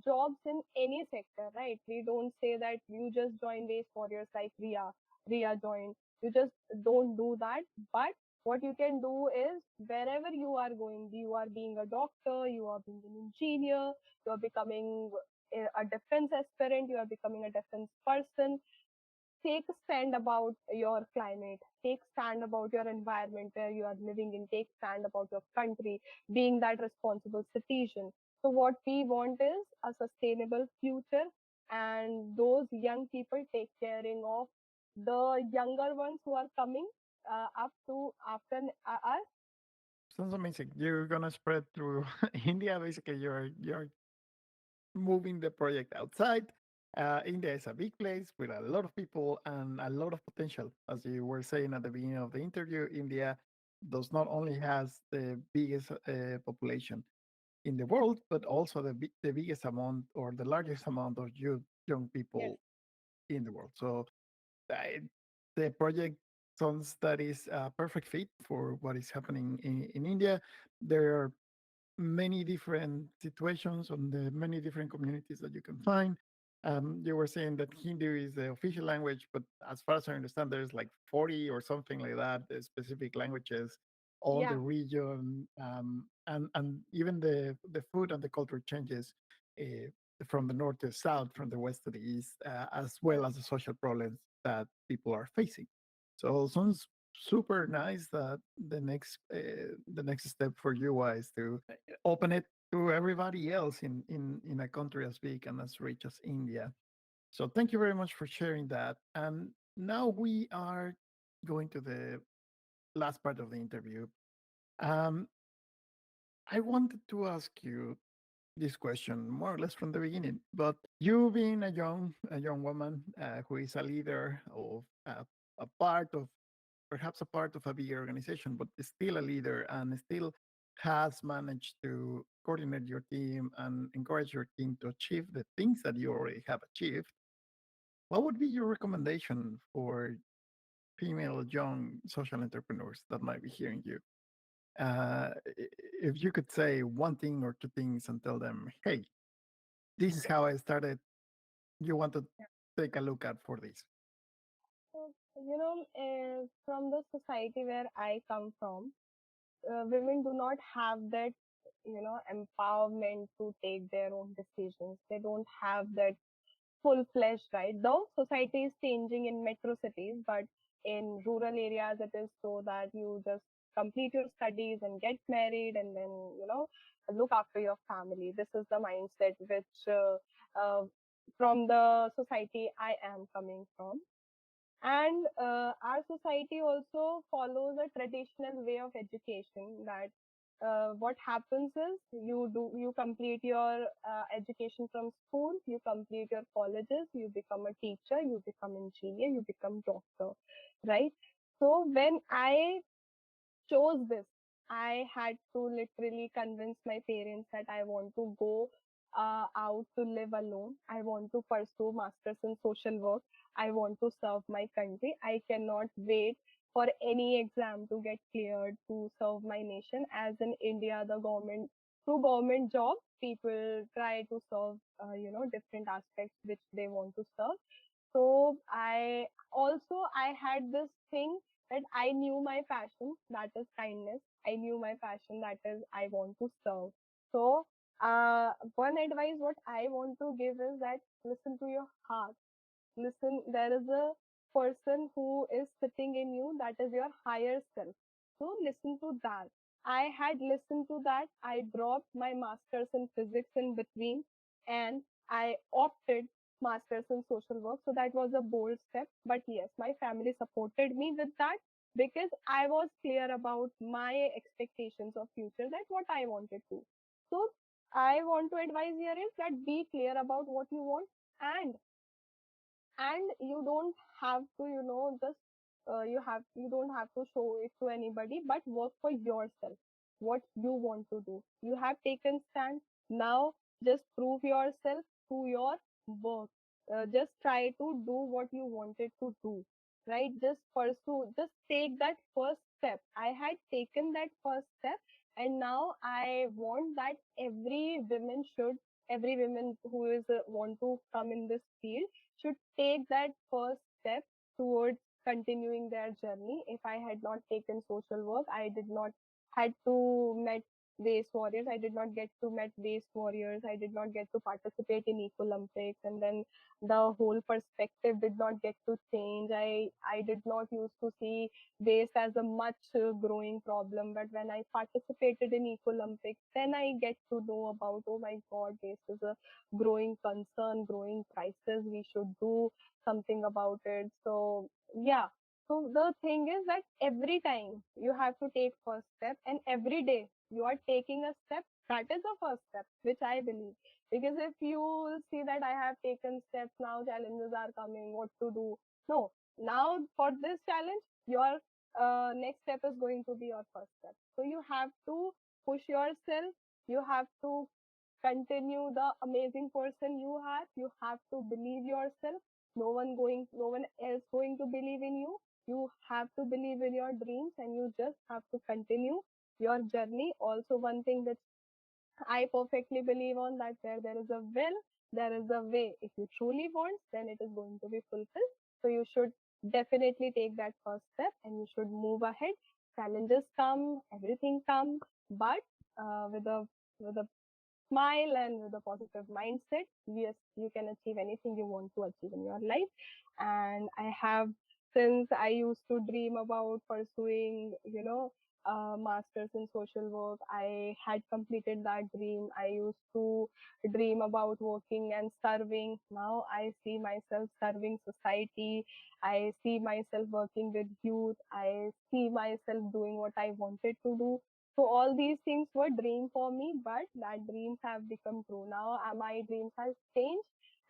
jobs in any sector, right? We don't say that you just join waste warriors like Riya joined. You just don't do that. But what you can do is, wherever you are going, you are being a doctor, you are being an engineer, you are becoming a defense aspirant, you are becoming a defense person, take a stand about your climate, take stand about your environment where you are living in, take stand about your country, being that responsible citizen. So what we want is a sustainable future, and those young people take caring of the younger ones who are coming up to after us. Sounds amazing. You're gonna spread through India. Basically, you're moving the project outside. India is a big place with a lot of people and a lot of potential. As you were saying at the beginning of the interview, India does not only has the biggest population in the world, but also the biggest amount or the largest amount of young Yes. people in the world. So I, the project sounds that is a perfect fit for what is happening in India. There are many different situations on the many different communities that you can find. You were saying that Hindu is the official language, but as far as I understand, there's like 40 or something like that, specific languages on the Yeah. region, and even the food and the culture changes uh, from the north to the south, from the west to the east, as well Yes. as the social problems that people are facing. So sounds super nice that the next step for you is to open it to everybody else in a country as big and as rich as India. So thank you very much for sharing that. And now we are going to the last part of the interview. Um, I wanted to ask you this question more or less from the beginning, but you being a young woman who is a leader of a part of perhaps a part of a bigger organization, but is still a leader and still has managed to coordinate your team and encourage your team to achieve the things that you already have achieved. What would be your recommendation for female young social entrepreneurs that might be hearing you? If you could say one thing or two things and tell them, hey, this is how I started, you want to take a look at for this. So, from the society where I come from, women do not have that, empowerment to take their own decisions. They don't have that full-fledged right. Though society is changing in metro cities, but in rural areas, it is so that you just complete your studies and get married, and then look after your family. This is the mindset which from the society I am coming from. And our society also follows a traditional way of education, that what happens is, you complete your education from school, you complete your colleges, you become a teacher, you become engineer, you become doctor, right? So when I chose this, I had to literally convince my parents that I want to go out to live alone. I want to pursue masters in social work. I want to serve my country. I cannot wait for any exam to get cleared to serve my nation. As in India, the government, through government jobs, people try to serve, different aspects which they want to serve. So I had this thing that I knew my passion, that is kindness. I knew my passion, that is I want to serve. So one advice what I want to give is that listen to your heart. Listen, there is a person who is sitting in you, that is your higher self. So listen to that. I had listened to that. I dropped my masters in physics in between, and I opted masters in social work. So that was a bold step, but yes, my family supported me with that because I was clear about my expectations of future, that what I wanted to. So I want to advise here is that be clear about what you want, and you don't have to, just you don't have to show it to anybody, but work for yourself, what you want to do. You have taken stand. Now just prove yourself through your work. Just try to do what you wanted to do, right? Just pursue, just take that first step. I had taken that first step, and now I want that every woman who is want to come in this field should take that first step towards continuing their journey. If I had not taken social work, I did not had to met waste warriors. I did not get to met waste warriors. I did not get to participate in Eco Olympics, and then the whole perspective did not get to change. I did not used to see waste as a much growing problem, but when I participated in Eco Olympics, then I get to know about, oh my God, waste is a growing concern, growing crisis. We should do something about it. So yeah. So the thing is that every time you have to take first step, and every day you are taking a step, that is the first step, which I believe. Because if you see that I have taken steps, now challenges are coming, what to do? No, now for this challenge, your next step is going to be your first step. So you have to push yourself. You have to continue the amazing person you are. You have to believe yourself. No one else going to believe in you. You have to believe in your dreams, and you just have to continue your journey. Also, one thing that I perfectly believe on, that where there is a will, there is a way. If you truly want, then it is going to be fulfilled. So you should definitely take that first step, and you should move ahead. Challenges come, everything comes, but with a smile and with a positive mindset, yes, you can achieve anything you want to achieve in your life. And I have, since I used to dream about pursuing, masters in social work, I had completed that dream. I used to dream about working and serving. Now I see myself serving society. I see myself working with youth. I see myself doing what I wanted to do. So all these things were dream for me, but that dreams have become true. Now my dreams have changed,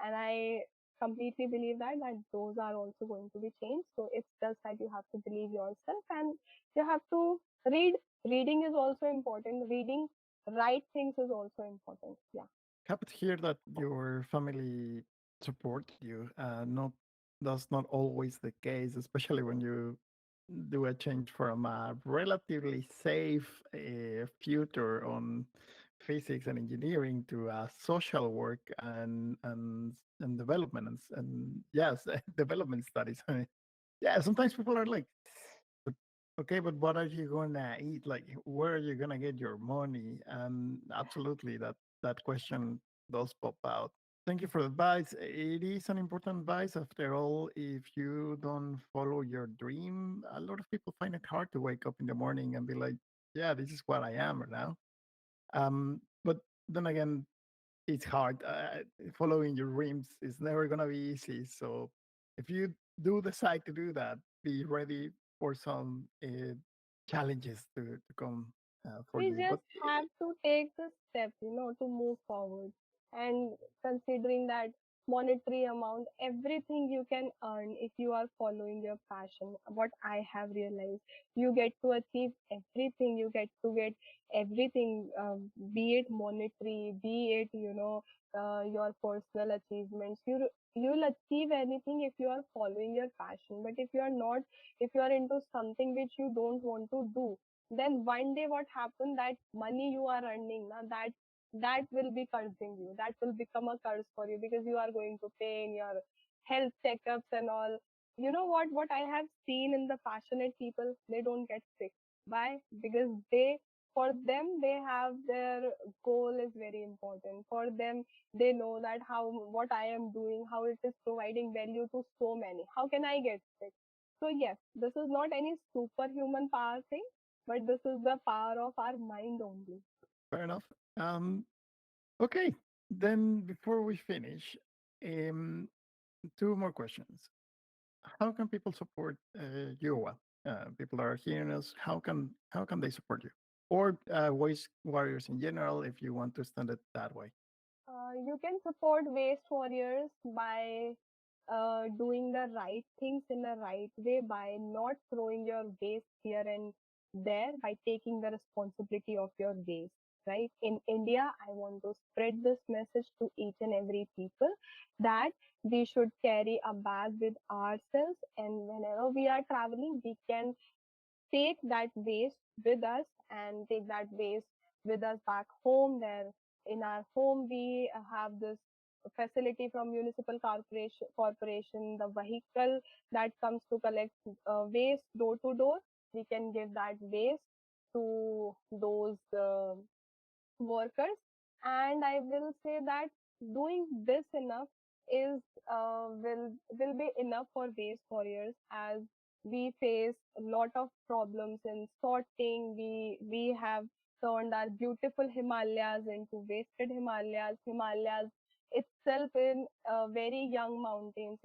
and I completely believe that those are also going to be changed. So it's just that you have to believe yourself, and you have to read. Reading is also important. Reading right things is also important. Yeah. Happy to hear that your family supported you. Not That's not always the case, especially when you do a change from a relatively safe future on physics and engineering to social work and development and yes, development studies. Yeah, sometimes people are like, "But- okay, but what are you gonna eat? Like, where are you gonna get your money?" And absolutely, that question does pop out. Thank you for the advice. It is an important advice. After all, if you don't follow your dream, a lot of people find it hard to wake up in the morning and be like, "Yeah, this is what I am right now." But then again, it's hard. Following your dreams is never gonna be easy. So if you do decide to do that, be ready for some challenges to come for We you. But just have to take the step, to move forward. And considering that monetary amount, everything you can earn if you are following your passion. What I have realized, you get to achieve everything, you get to get everything, be it monetary, be it, your personal achievements. You'll achieve anything if you are following your passion. But if you are not, if you are into something which you don't want to do, then one day what happens, that money you are earning now, that will be cursing you, that will become a curse for you, because you are going to pay in your health checkups and all. You know what I have seen in the passionate people, they don't get sick. Why? Because for them, they have their goal is very important for them. They know that how what I am doing, how it is providing value to so many, how can I get sick? So yes, this is not any superhuman power thing, but this is the power of our mind only. Fair enough. Um, okay, then before we finish, um, two more questions. How can people support YUWA? People are hearing us. How can they support you? Or voice warriors in general, if you want to stand it that way. You can support waste warriors by doing the right things in the right way, by not throwing your waste here and there, by taking the responsibility of your waste. Right? In India, I want to spread this message to each and every people that we should carry a bag with ourselves, and whenever we are traveling, we can take that waste with us and take that waste with us back home. There in our home, we have this facility from municipal corporation, the vehicle that comes to collect waste door to door. We can give that waste to those workers. And I will say that doing this enough is will be enough for waste warriors, as we face a lot of problems in sorting. We have turned our beautiful Himalayas into wasted Himalayas. Himalayas itself in very young mountains,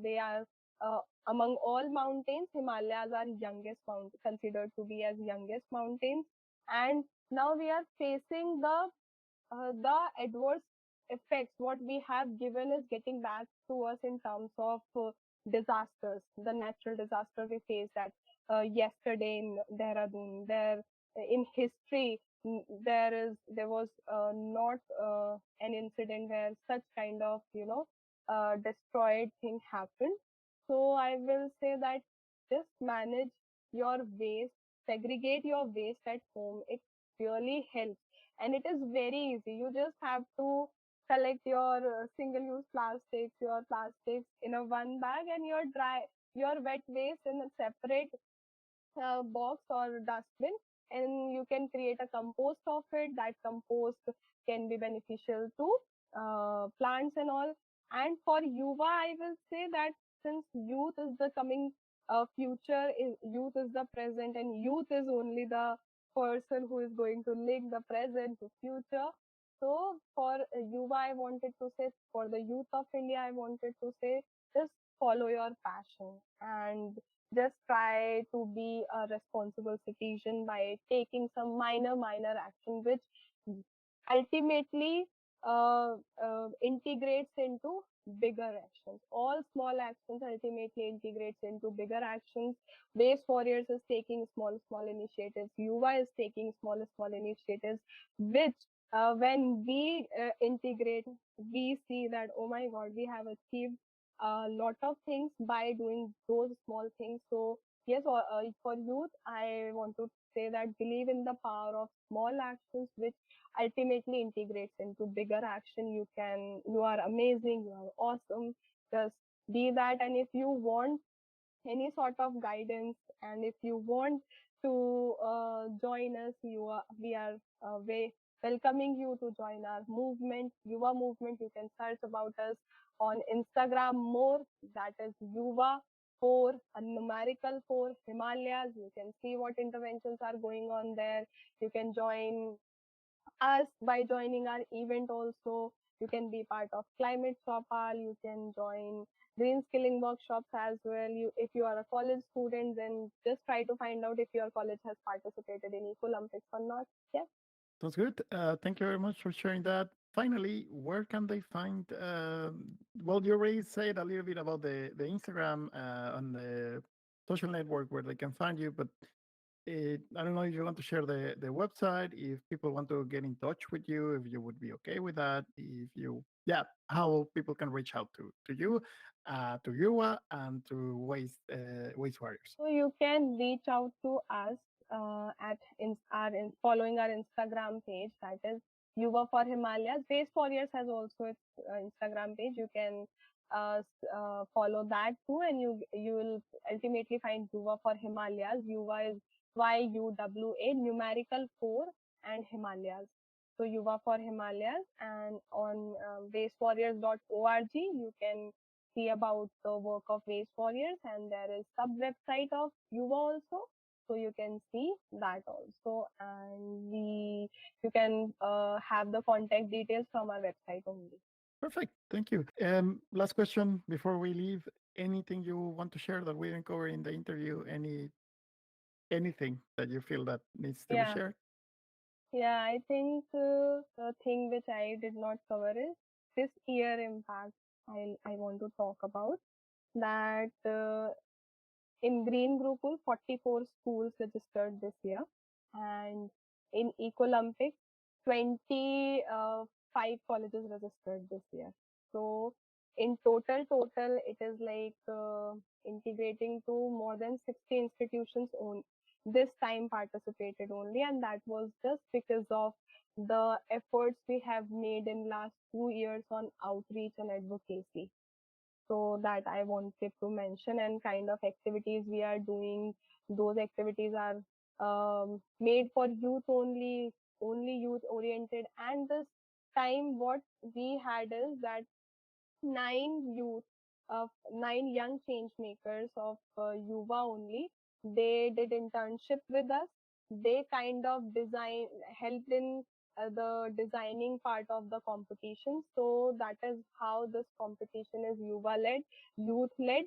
they are uh, among all mountains, Himalayas are youngest mountain, considered to be as youngest mountains. And now we are facing the adverse effects. What we have given is getting back to us in terms of disasters, the natural disaster we faced at yesterday in Dehradun. There in history, there was not an incident where such kind of destroyed thing happened. So I will say that just manage your waste, segregate your waste at home. It really helps, and it is very easy. You just have to collect your single use plastics, your plastics in a one bag, and your wet waste in a separate box or dustbin, and you can create a compost of it. That compost can be beneficial to plants and all. And for Yuva, I will say that since youth is the coming future, youth is the present, and youth is only the person who is going to link the present to future. So for Yuva, I wanted to say, for the youth of India, I wanted to say, just follow your passion and just try to be a responsible citizen by taking some minor action, which ultimately integrates into bigger actions. All small actions ultimately integrates into bigger actions. Waste warriors is taking small initiatives, Yuva is taking small initiatives, which when we integrate, we see that, oh my god, we have achieved a lot of things by doing those small things. So yes, for youth, I want to say that believe in the power of small actions, which ultimately integrates into bigger action. You are amazing, you are awesome. Just be that. And if you want any sort of guidance, and if you want to join us, we are welcoming you to join our movement, Yuva movement. You can search about us on Instagram more. That is Yuva 4, a numerical 4 Himalayas. You can see what interventions are going on there. You can join us by joining our event also. You can be part of Climate Chopal. You can join green skilling workshops as well. If you are a college student, then just try to find out if your college has participated in Eco Olympics or not. Yeah. Sounds good. Thank you very much for sharing that. finally, where can they find? Well, you already said a little bit about the Instagram on the social network where they can find you, but I don't know if you want to share the website, if people want to get in touch with you, if you would be okay with that, if you, yeah, how people can reach out to you, to YUWA, and to Waste Warriors. So you can reach out to us at following our Instagram page, that is Yuva for Himalayas. Base Warriors has also its Instagram page. You can follow that too, and you will ultimately find Yuva for Himalayas. Yuva is YUWA, numerical 4 and Himalayas. So Yuva for Himalayas, and on basewarriors.org you can see about the work of Waste Warriors, and there is sub website of YUWA also, so you can see that also, and you can have the contact details from our website only. Perfect. Thank you. Last question before we leave. Anything you want to share that we didn't cover in the interview? Anything that you feel that needs to be Yeah, shared? yeah, I think the thing which I did not cover is this year impact. I want to talk about that. In Green Gurukul, 44 schools registered this year, and in Ecolympic, 25 colleges registered this year. So in total, it is like integrating to more than 60 institutions on this time participated only, and that was just because of the efforts we have made in last 2 years on outreach and advocacy. So that I wanted to mention, and kind of activities we are doing. Those activities are made for youth only youth oriented. And this time, what we had is that 9 youth of 9 young change makers of YUWA only. They did internship with us. They kind of helped in the designing part of the competition. So that is how this competition is YUWA led, youth led.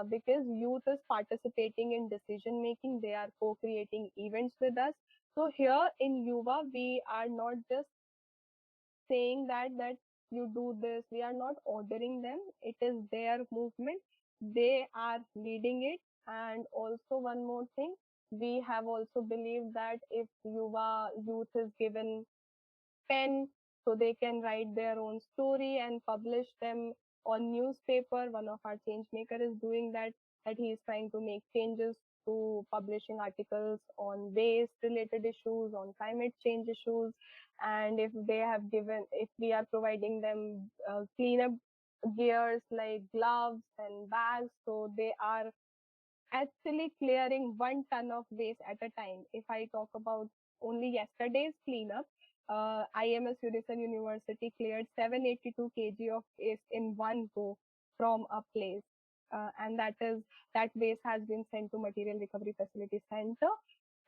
Because youth is participating in decision making, they are co-creating events with us. So here in YUWA, we are not just saying that you do this, we are not ordering them, it is their movement, they are leading it. And also one more thing, we have also believed that if Yuva youth is given pen, so they can write their own story and publish them on newspaper. One of our change maker is doing that he is trying to make changes to publishing articles on waste related issues, on climate change issues. And if we are providing them cleanup gears like gloves and bags, so they are actually clearing 1 ton of waste at a time. If I talk about only yesterday's cleanup, IMS Unison University cleared 782 kg of waste in one go from a place. And that waste has been sent to Material Recovery Facility Center.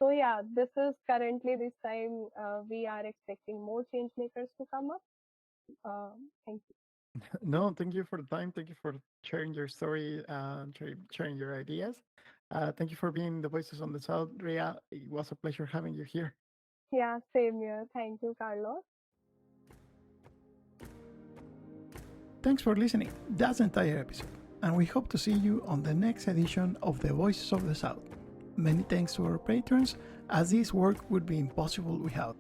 So yeah, this is currently this time we are expecting more change makers to come up. Thank you. No, thank you for the time. Thank you for sharing your story, sharing your ideas. Thank you for being the Voices on the South, Ria. It was a pleasure having you here. Yeah, same here. Thank you, Carlos. Thanks for listening. That's the entire episode, and we hope to see you on the next edition of the Voices of the South. Many thanks to our patrons, as this work would be impossible without